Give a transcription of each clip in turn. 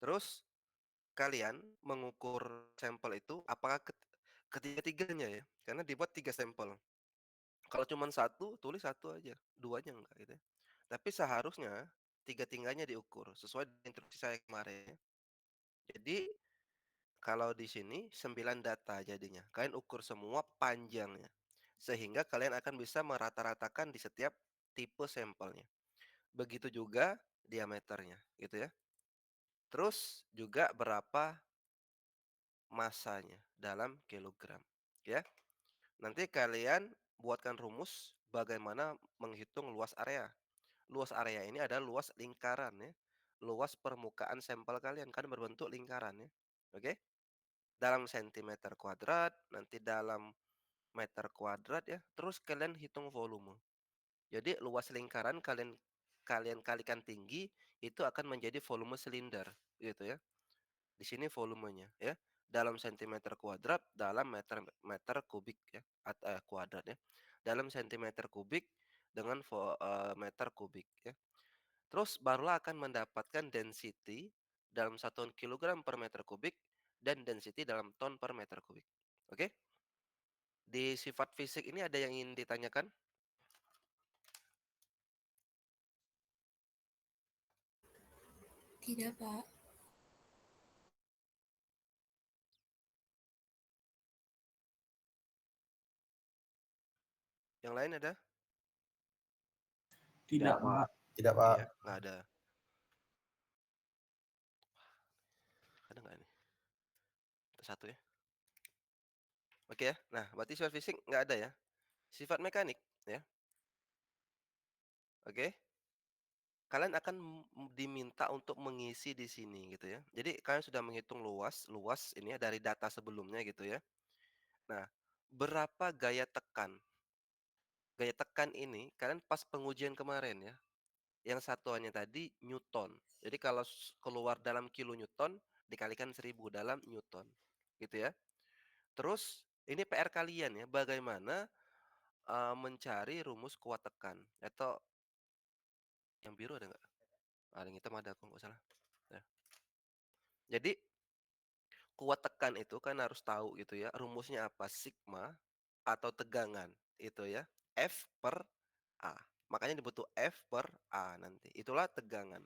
Terus kalian mengukur sampel itu apakah ketiga-tiganya ya, karena dibuat 3 sampel. Kalau cuman satu, tulis satu aja, duanya enggak gitu ya. Tapi seharusnya tiga-tiganya diukur sesuai dengan instruksi saya kemarin ya. Jadi kalau di sini 9 data jadinya. Kalian ukur semua panjangnya. Sehingga kalian akan bisa merata-ratakan di setiap tipe sampelnya. Begitu juga diameternya gitu ya. Terus juga berapa masanya dalam kilogram ya. Nanti kalian buatkan rumus bagaimana menghitung luas area. Luas area ini adalah luas lingkaran ya. Luas permukaan sampel kalian kan berbentuk lingkaran ya. Oke? Dalam sentimeter kuadrat, nanti dalam meter kuadrat ya. Terus kalian hitung volume. Jadi luas lingkaran kalian kalian kalikan tinggi itu akan menjadi volume silinder gitu ya. Di sini volumenya ya. Dalam sentimeter kuadrat, dalam meter meter kubik ya, kuadrat ya. Dalam sentimeter kubik dengan meter kubik ya. Terus barulah akan mendapatkan density dalam satuan kilogram per meter kubik dan density dalam ton per meter kubik. Oke? Di sifat fisik ini ada yang ingin ditanyakan? Tidak, Pak. Yang lain ada? Tidak, Pak. Tidak, Pak. Iya, nggak ada. Ada nggak ini? Satu ya. Oke ya. Nah, berarti sifat fisik nggak ada ya. Sifat mekanik ya. Oke. Kalian akan diminta untuk mengisi di sini gitu ya. Jadi kalian sudah menghitung luas ini ya dari data sebelumnya gitu ya. Nah, berapa gaya tekan? Gaya tekan ini kalian pas pengujian kemarin ya. Yang satuannya tadi Newton. Jadi kalau keluar dalam kilo Newton dikalikan 1000 dalam Newton. Gitu ya. Terus ini PR kalian ya, bagaimana mencari rumus kuat tekan atau yang biru ada nggak? Ah, yang hitam ada kok nggak salah. Ya. Jadi kuat tekan itu kan harus tahu gitu ya, rumusnya apa? Sigma atau tegangan itu ya. F per A. Makanya dibutuh F per A nanti. Itulah tegangan.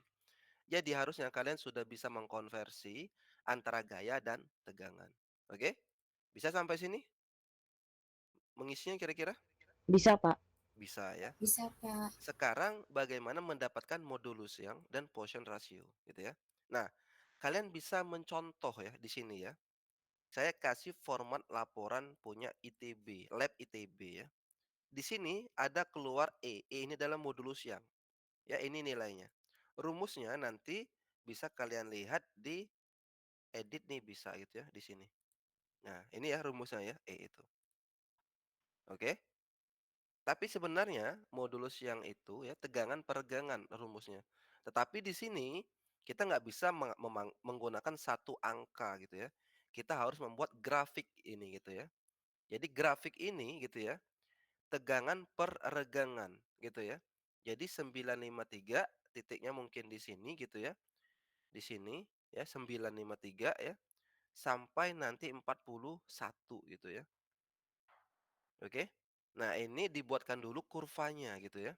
Jadi harusnya kalian sudah bisa mengkonversi antara gaya dan tegangan. Oke? Bisa sampai sini? Mengisinya kira-kira? Bisa, Pak. Bisa ya. Bisa, Pak. Sekarang bagaimana mendapatkan modulus yang dan Poisson ratio gitu ya. Nah, kalian bisa mencontoh ya di sini ya. Saya kasih format laporan punya ITB, lab ITB ya. Di sini ada keluar E. E ini adalah modulus yang. Ya, ini nilainya. Rumusnya nanti bisa kalian lihat di edit nih bisa gitu ya di sini. Nah, ini ya rumusnya ya, E itu. Oke. Tapi sebenarnya modulus yang itu ya tegangan peregangan rumusnya. Tetapi di sini kita nggak bisa menggunakan satu angka gitu ya. Kita harus membuat grafik ini gitu ya. Jadi grafik ini gitu ya, tegangan per regangan gitu ya. Jadi 953 titiknya mungkin di sini gitu ya. Di sini ya 953 ya sampai nanti 41 gitu ya. Oke. Nah, ini dibuatkan dulu kurvanya gitu ya.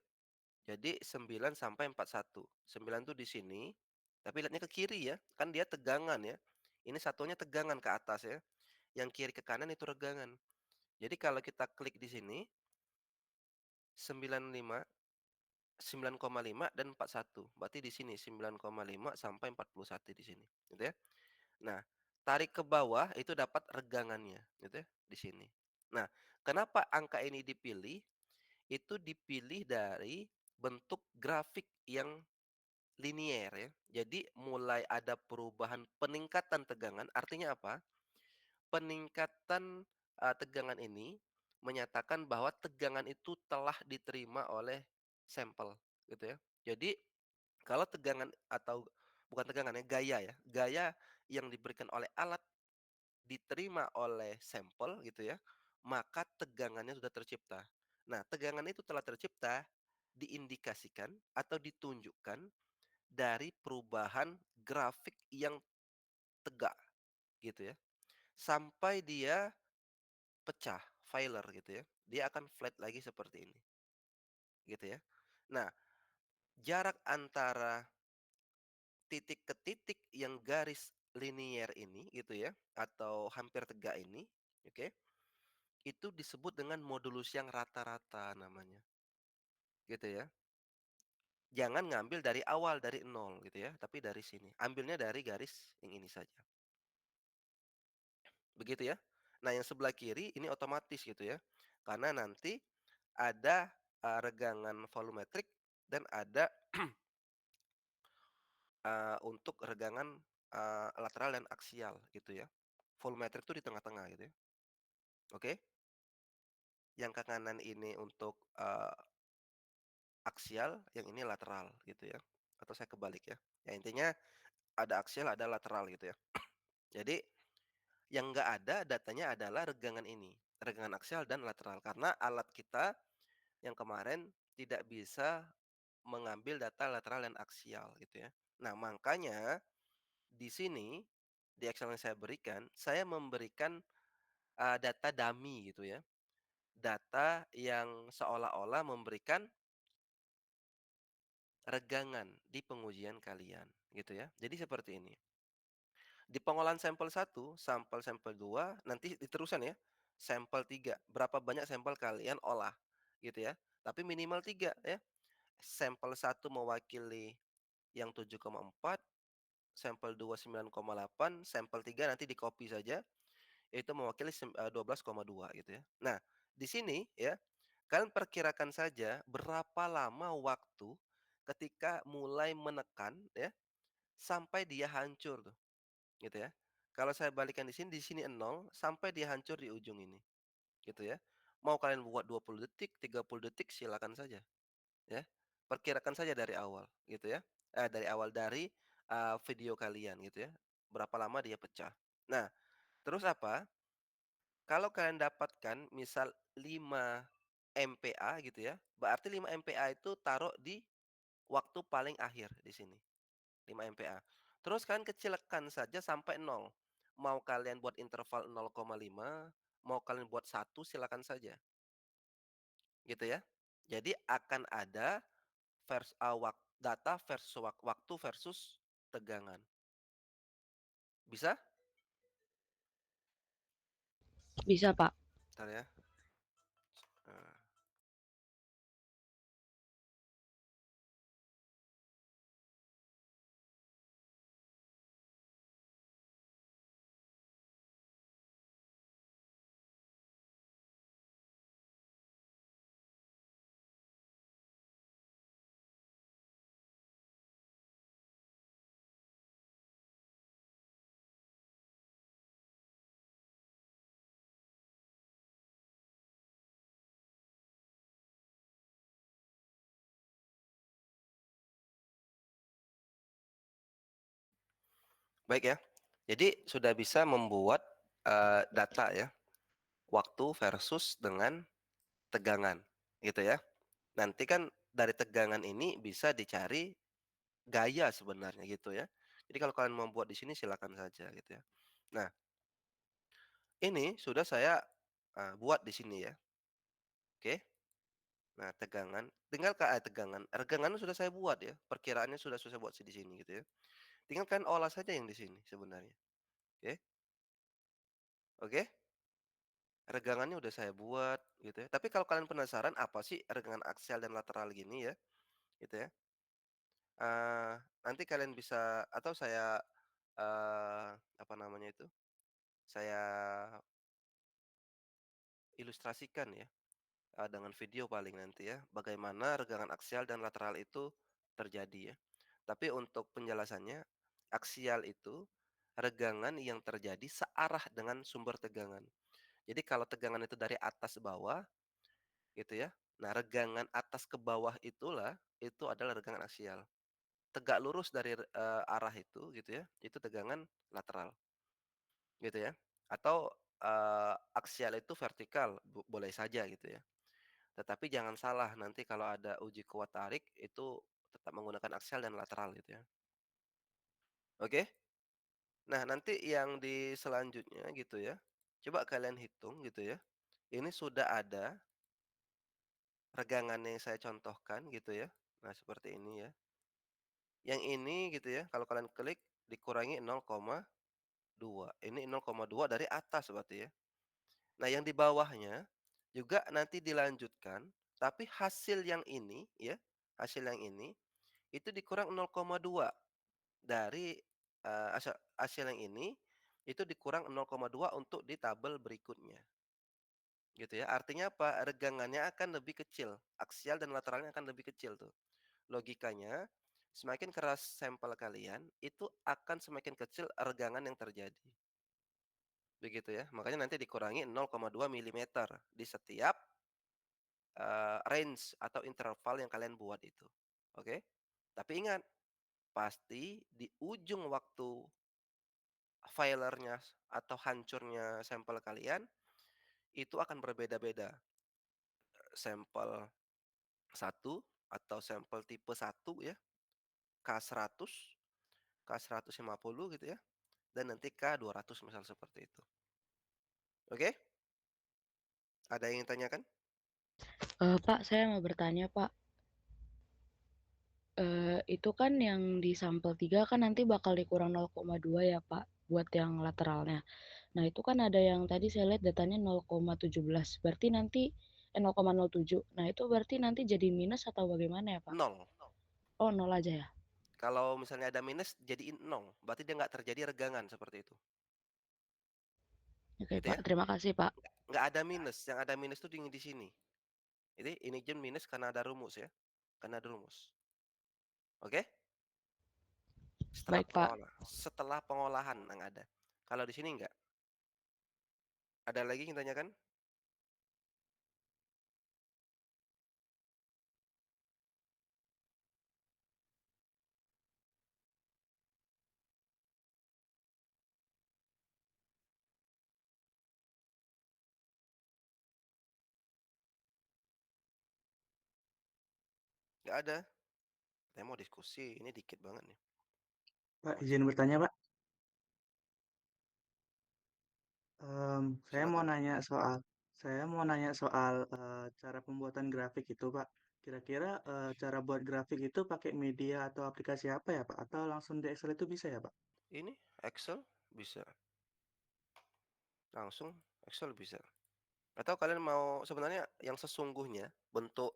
Jadi 9 sampai 41. 9 tuh di sini, tapi lihatnya ke kiri ya. Kan dia tegangan ya. Ini satunya tegangan ke atas ya. Yang kiri ke kanan itu regangan. Jadi kalau kita klik di sini 95, 9,5 dan 41. Berarti di sini 9,5 sampai 41 di sini, gitu ya. Nah, tarik ke bawah itu dapat regangannya, gitu ya, di sini. Nah, kenapa angka ini dipilih? Itu dipilih dari bentuk grafik yang linier ya. Jadi mulai ada perubahan peningkatan tegangan, artinya apa? Peningkatan tegangan ini menyatakan bahwa tegangan itu telah diterima oleh sampel gitu ya. Jadi kalau tegangan atau bukan tegangan ya, gaya ya. Gaya yang diberikan oleh alat diterima oleh sampel gitu ya, maka tegangannya sudah tercipta. Nah, tegangan itu telah tercipta diindikasikan atau ditunjukkan dari perubahan grafik yang tegak gitu ya, sampai dia pecah, failure gitu ya. Dia akan flat lagi seperti ini, gitu ya. Nah, jarak antara titik ke titik yang garis linier ini gitu ya, atau hampir tegak ini, oke, itu disebut dengan modulus yang rata-rata namanya, gitu ya. Jangan ngambil dari awal, dari nol gitu ya, tapi dari sini. Ambilnya dari garis yang ini saja. Begitu ya. Nah, yang sebelah kiri ini otomatis gitu ya. Karena nanti ada regangan volumetrik dan ada untuk regangan lateral dan aksial gitu ya. Volumetrik itu di tengah-tengah gitu ya. Oke. Yang ke kanan ini untuk aksial, yang ini lateral gitu ya. Atau saya kebalik ya. Ya intinya ada aksial, ada lateral gitu ya. Jadi yang nggak ada datanya adalah regangan ini, regangan aksial dan lateral. Karena alat kita yang kemarin tidak bisa mengambil data lateral dan aksial gitu ya. Nah, makanya di sini di Excel yang saya memberikan data dummy gitu ya. Data yang seolah-olah memberikan regangan di pengujian kalian gitu ya. Jadi seperti ini. Di pengolahan sampel 1 sampel 2 nanti diterusan ya. Sampel 3 berapa banyak sampel kalian olah gitu ya. Tapi minimal 3 ya. Sampel 1 mewakili yang 7,4, sampel 2 9,8, sampel 3 nanti di-copy saja, itu mewakili 12,2 gitu ya. Nah, di sini ya, kalian perkirakan saja berapa lama waktu ketika mulai menekan ya, sampai dia hancur tuh, gitu ya. Kalau saya balikan di sini 0 sampai dia hancur di ujung ini, gitu ya. Mau kalian buat 20 detik, 30 detik silakan saja. Ya, perkirakan saja dari awal gitu ya, dari awal dari, video kalian gitu ya, berapa lama dia pecah. Nah, terus apa, kalau kalian dapatkan misal 5 MPa gitu ya, berarti 5 MPa itu taruh di waktu paling akhir di sini, 5 MPa. Terus kalian kecilkan saja sampai 0. Mau kalian buat interval 0,5, mau kalian buat 1 silakan saja, gitu ya. Jadi akan ada data versus waktu versus tegangan. Bisa? Bisa, Pak. Bentar ya. Eee, baik ya. Jadi sudah bisa membuat, data ya, waktu versus dengan tegangan, gitu ya. Nanti kan dari tegangan ini bisa dicari gaya sebenarnya gitu ya. Jadi kalau kalian mau buat di sini silakan saja gitu ya. Nah, ini sudah saya, buat di sini ya, oke. Nah, tinggal tegangan, regangan sudah saya buat ya, perkiraannya sudah saya buat di sini gitu ya. Tinggal kalian olah saja yang di sini sebenarnya, oke. Oke, regangannya udah saya buat gitu ya. Tapi kalau kalian penasaran apa sih regangan aksial dan lateral gini ya, gitu ya. Eee, Nanti kalian bisa atau saya, apa namanya itu, saya ilustrasikan ya, dengan video paling nanti ya, bagaimana regangan aksial dan lateral itu terjadi ya. Tapi untuk penjelasannya, aksial itu regangan yang terjadi searah dengan sumber tegangan. Jadi kalau tegangan itu dari atas bawah gitu ya. Nah, regangan atas ke bawah itu adalah regangan aksial. Tegak lurus dari arah itu gitu ya, itu tegangan lateral gitu ya. Atau aksial itu vertikal, boleh saja gitu ya. Tetapi jangan salah nanti kalau ada uji kuat tarik itu tetap menggunakan aksial dan lateral gitu ya. Oke? Nah, nanti yang di selanjutnya gitu ya, coba kalian hitung gitu ya, ini sudah ada regangan yang saya contohkan gitu ya. Nah, seperti ini ya. Yang ini gitu ya, kalau kalian klik dikurangi 0,2. Ini 0,2 dari atas berarti ya. Nah, yang di bawahnya juga nanti dilanjutkan, tapi hasil yang ini ya, hasil yang ini itu dikurang 0,2 dari, hasil yang ini itu dikurang 0,2 untuk di tabel berikutnya, gitu ya. Artinya apa? Regangannya akan lebih kecil, aksial dan lateralnya akan lebih kecil tuh. Logikanya, semakin keras sampel kalian, itu akan semakin kecil regangan yang terjadi. Begitu ya. Makanya nanti dikurangi 0,2 milimeter di setiap, range atau interval yang kalian buat itu. Oke? Tapi ingat, pasti di ujung waktu failure-nya atau hancurnya sampel kalian, itu akan berbeda-beda. Sampel satu atau sampel tipe satu ya, K100, K150 gitu ya, dan nanti K200 misal seperti itu. Oke? Ada yang ingin tanyakan? Pak, saya mau bertanya, Pak. Itu kan yang di sampel 3 kan nanti bakal dikurang 0,2 ya, Pak, buat yang lateralnya. Nah, itu kan ada yang tadi saya lihat datanya 0,17, berarti nanti 0,07. Nah, itu berarti nanti jadi minus atau bagaimana ya, Pak? Nol. Oh, nol aja ya? Kalau misalnya ada minus, jadiin nol. Berarti dia nggak terjadi regangan seperti itu. Oke, Gitu Pak. ya. Terima kasih, Pak. Nggak ada minus. Yang ada minus tuh di sini. Jadi ini jen minus karena ada rumus ya. Karena ada rumus. Oke? Baik, Pak. Setelah pengolahan yang ada. Kalau di sini nggak. Ada lagi yang tanyakan? Nggak ada. Saya mau diskusi. Ini dikit banget nih. Pak, izin bertanya, Pak. Saya mau Silakan. nanya soal cara pembuatan grafik itu, Pak. Kira-kira cara buat grafik itu pakai media atau aplikasi apa ya, Pak? Atau langsung di Excel itu bisa ya, Pak? Ini Excel bisa. Langsung Excel bisa. Atau kalian mau sebenarnya yang sesungguhnya bentuk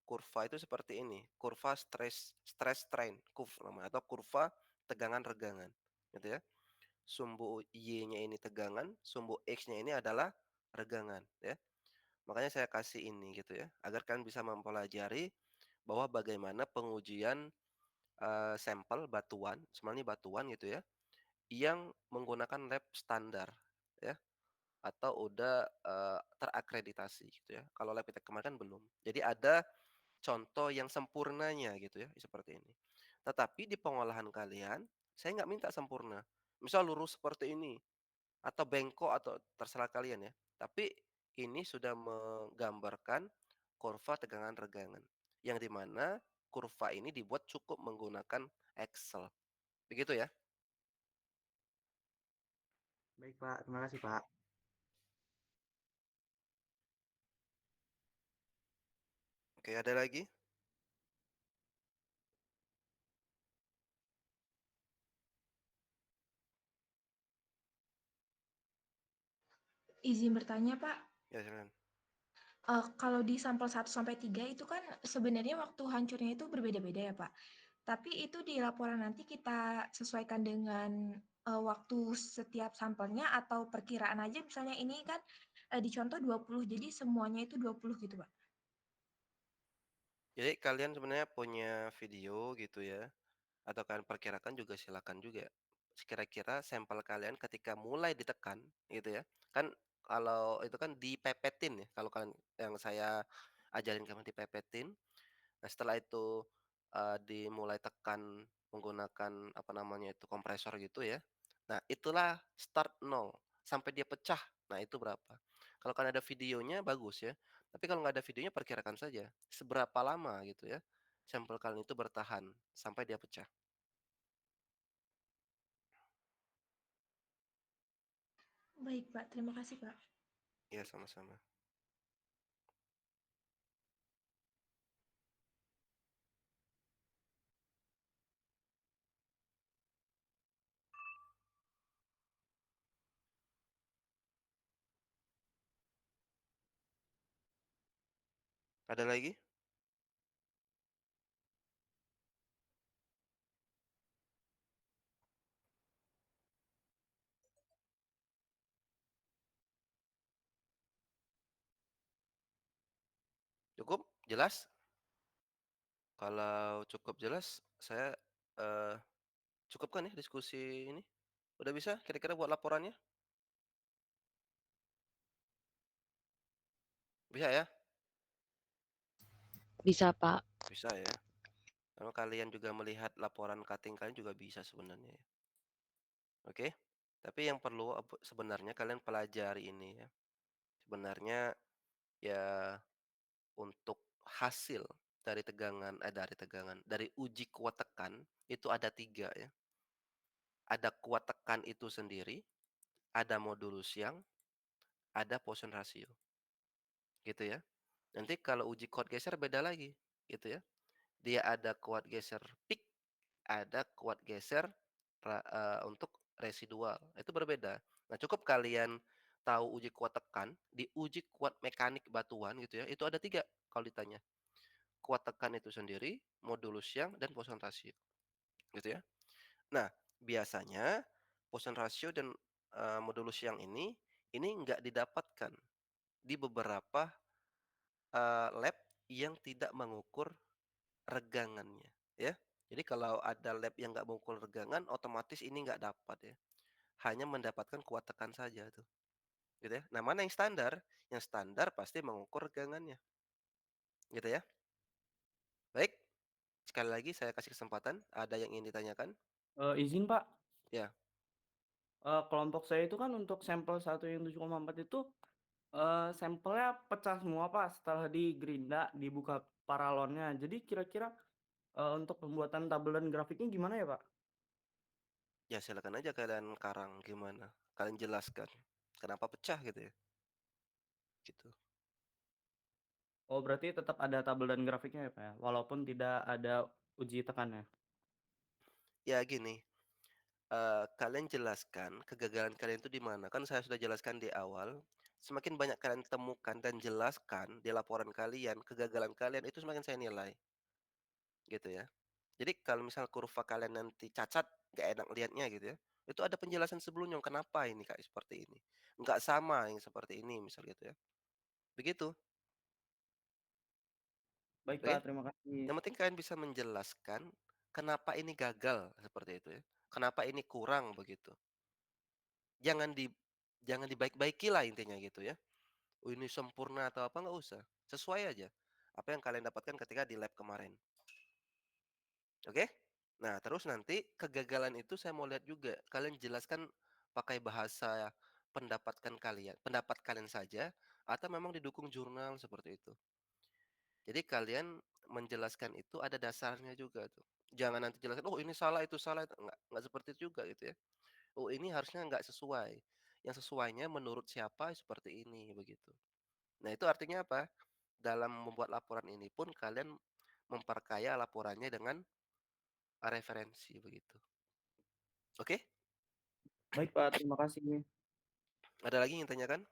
kurva itu seperti ini, kurva stress strain curve namanya atau kurva tegangan regangan, gitu ya. Sumbu Y-nya ini tegangan, sumbu X-nya ini adalah regangan, ya. Makanya saya kasih ini gitu ya, agar kalian bisa mempelajari bahwa bagaimana pengujian, sampel batuan, sebenarnya batuan gitu ya, yang menggunakan lab standar, ya. Atau udah, terakreditasi gitu ya. Kalau lab kita kemarin kan belum. Jadi ada contoh yang sempurnanya gitu ya, seperti ini. Tetapi di pengolahan kalian, saya nggak minta sempurna. Misal lurus seperti ini, atau bengkok atau terserah kalian ya. Tapi ini sudah menggambarkan kurva tegangan regangan. Yang di mana kurva ini dibuat cukup menggunakan Excel. Begitu ya. Baik, Pak. Terima kasih, Pak. Oke, ada lagi? Izin bertanya, Pak. Ya, silakan. Kalau di sampel 1 sampai 3 itu kan sebenarnya waktu hancurnya itu berbeda-beda ya, Pak. Tapi itu di laporan nanti kita sesuaikan dengan, waktu setiap sampelnya atau perkiraan aja misalnya ini kan, dicontoh 20 jadi semuanya itu 20 gitu, Pak? Jadi kalian sebenarnya punya video gitu ya, atau kalian perkirakan juga silakan juga. Kira-kira sampel kalian ketika mulai ditekan gitu ya, kan kalau itu kan dipepetin ya, kalau kalian yang saya ajarin kalian dipepetin. Nah setelah itu, dimulai tekan menggunakan apa namanya itu, kompresor gitu ya. Nah itulah start nol sampai dia pecah, nah itu berapa. Kalau kalian ada videonya bagus ya, tapi kalau nggak ada videonya perkirakan saja seberapa lama gitu ya, sampel kalian itu bertahan sampai dia pecah. Baik, Pak. Terima kasih, Pak. Ya, sama-sama. Ada lagi? Cukup? Jelas? Kalau cukup jelas, saya cukupkan ya diskusi ini. Udah bisa kira-kira buat laporannya? Bisa ya? Bisa, Pak. Bisa ya. Kalau kalian juga melihat laporan cutting kalian juga bisa sebenarnya ya. Oke? Tapi yang perlu sebenarnya kalian pelajari ini ya. Sebenarnya ya untuk hasil dari uji kuat tekan itu ada 3 ya. Ada kuat tekan itu sendiri, ada modulus yang, ada Poisson ratio, gitu ya. Nanti kalau uji kuat geser beda lagi, gitu ya. Dia ada kuat geser peak, ada kuat geser untuk residual, itu berbeda. Nah, cukup kalian tahu uji kuat tekan, di uji kuat mekanik batuan gitu ya, itu ada 3 kalau ditanya. Kuat tekan itu sendiri, modulus yang, dan Poisson ratio, gitu ya. Nah, biasanya Poisson ratio dan modulus yang ini nggak didapatkan di beberapa lab yang tidak mengukur regangannya, ya. Jadi kalau ada lab yang nggak mengukur regangan, otomatis ini nggak dapat ya. Hanya mendapatkan kuat tekan saja tuh, gitu ya. Nah, mana yang standar? Yang standar pasti mengukur regangannya, gitu ya. Baik, sekali lagi saya kasih kesempatan, ada yang ingin ditanyakan? Izin Pak, Ya. kelompok saya itu kan untuk sampel 1 yang 7,4 itu, sampelnya pecah semua Pak setelah digerinda, dibuka paralonnya. Jadi kira-kira, untuk pembuatan tabel dan grafiknya gimana ya Pak? Ya silakan aja kalian karang gimana, kalian jelaskan kenapa pecah gitu ya, gitu. Oh berarti tetap ada tabel dan grafiknya ya Pak ya? Walaupun tidak ada uji tekannya? Ya gini, kalian jelaskan kegagalan kalian itu di mana, kan saya sudah jelaskan di awal, semakin banyak kalian temukan dan jelaskan di laporan kalian, kegagalan kalian itu semakin saya nilai, gitu ya. Jadi kalau misal kurva kalian nanti cacat, nggak enak lihatnya gitu ya, itu ada penjelasan sebelumnya kenapa ini kayak seperti ini, nggak sama yang seperti ini misal gitu ya, begitu, Baik oke? Pak, terima kasih. Yang penting kalian bisa menjelaskan kenapa ini gagal seperti itu ya. Kenapa ini kurang begitu. Jangan di jangan dibaik-baiki lah intinya gitu ya. Oh ini sempurna atau apa nggak usah. Sesuai aja. Apa yang kalian dapatkan ketika di lab kemarin. Oke? Nah, terus nanti kegagalan itu saya mau lihat juga. Kalian jelaskan pakai bahasa pendapat kalian saja atau memang didukung jurnal seperti itu. Jadi kalian menjelaskan itu ada dasarnya juga tuh. Jangan nanti jelaskan, "Oh ini salah, itu salah." Nggak seperti itu juga gitu ya. "Oh ini harusnya nggak sesuai." Yang sesuainya menurut siapa seperti ini, begitu. Nah itu artinya apa? Dalam membuat laporan ini pun kalian memperkaya laporannya dengan referensi begitu. Oke? Baik Pak, terima kasih. Ada lagi yang tanyakan?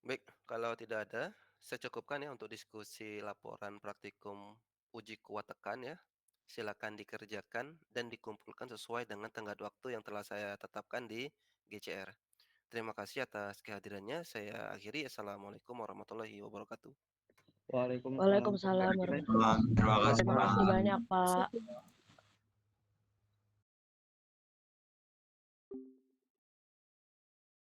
Baik, kalau tidak ada, saya cukupkan ya untuk diskusi laporan praktikum uji kuat tekan ya. Silakan dikerjakan dan dikumpulkan sesuai dengan tenggat waktu yang telah saya tetapkan di GCR. Terima kasih atas kehadirannya. Saya akhiri. Assalamualaikum warahmatullahi wabarakatuh. Waalaikumsalam Waalaikumsalam warahmatullahi warahmatullahi Terima wabarakatuh. kasih, Terima Pak. kasih banyak, Pak. Sip.